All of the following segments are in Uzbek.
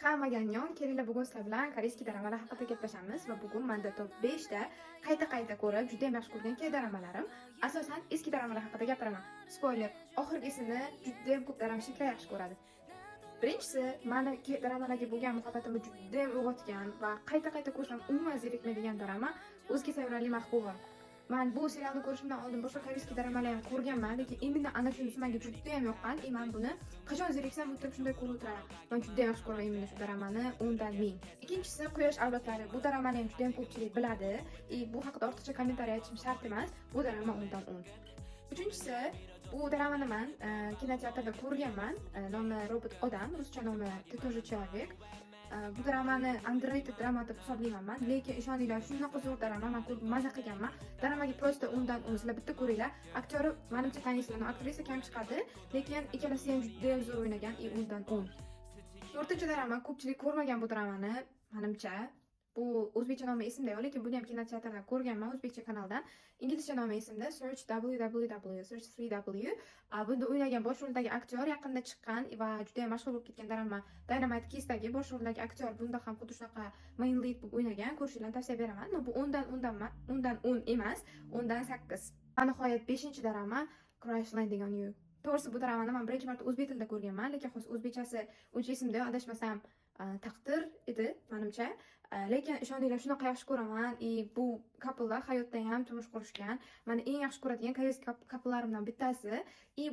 Hammaga annyeong, kelinglar bugun sizlar bilan koreyskiy dramalar haqida gaplashamiz va bugun menda top 5 ta qayta ko'rib juda ham yaxshi ko'rgan K-dramalarim. Asosan eski dramalar haqida gapiraman. Spoiler, oxirgisini juda ham ko'p dramashniklar yaxshi ko'radi. Birinchisi, meni K-dramalarga bo'lgan muhabbatimni juda ham uyg'otgan va qayta ko'rsam umuman zerikmaydigan drama O'zga sayrali mahbubim. Men bu serialni ko'rishimdan oldin boshqa koreyskiy dramalar ham ko'rganman, lekin endi ana shunisi menga juda ham yoqqan. Men buni qachon zeriksam o'tirib shunday ko'rib o'tiraman. Men juda ham yaxshi ko'raman shu dramani 10 dan 1000. Ikkinchisi, Quyosh avlodlari. Bu dramani ham juda ham ko'pchilik biladi. Bu haqida ortiqcha kommentariy aytishim shart emas. Bu drama 10 dan 10. Uchinchisi, bu dramani men kinoteatrda ko'rganman. Nomi Robot odam, ruscha nomi Ты тоже человек. Bu dramani underrated drama deb hisoblayman, lekin ishoninglar, shunaqa zo'r drama, men ko'rib maza qilganman. Dramaga prosta 10 dan 10. Sizlar bitta ko'ringlar. Aktyori menimcha tanisizlar, aktrisa kam chiqadi, lekin ikkalasi ham juda ham zo'r o'ynagan, 10 dan 10. To'rtinchi drama, ko'pchilik ko'rmagan bu dramani, menimcha. Bu o'zbekcha nomi esimda yo'q, lekin buni ham kinoteatrda ko'rganman o'zbekcha kanaldan. Inglizcha nomi esimda, Search www, Search 3W. Bunda o'ynagan bosh roldagi aktyor yaqinda chiqqan va juda ham mashhur bo'lib ketgan drama Dynamite Kids'dagi bosh roldagi aktyor bunda ham xuddi shunaqa main lead bo'lib o'ynagan. Ko'rishingizni tavsiya beraman. Bu 10 dan 10 emas, 10 dan 8. Va nihoyat 5-drama Crash Landing on You. To'g'risi bu dramani men birinchi marta o'zbek tilida ko'rganman, lekin hozir o'zbekchasi uncha esimda yo'q, adashmasam taqdir edi menimcha. Lekin ishoninglar, shunaqa yaxshi ko'raman. Bu couplelar hayotda ham turmush qurishgan. Meni eng yaxshi ko'radigan koreyskiy couplelarimdan bittasi.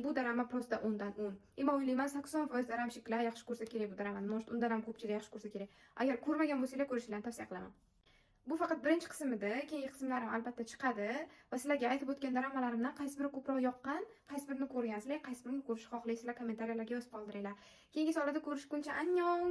Bu drama prosta 10 dan 10. Men o'ylayman 80% dramashniklar yaxshi ko'rsa kerak bu dramani. Может, undan ham ko'pchilik yaxshi ko'rsa kerak. Agar ko'rmagan bo'lsanglar, ko'rishingizni tavsiya qilaman. Bu faqat birinchi qism edi. Keyingi qismlarim albatta chiqadi va sizlarga aytib o'tgan dramalarimdan qaysi biri ko'proq yoqqan, qaysi birini ko'rgansizlar, qaysi birini ko'rishni xohlaysizlar, kommentariyalarga yozib qoldiringlar. Keyingi savollarda ko'rishguncha annyeong.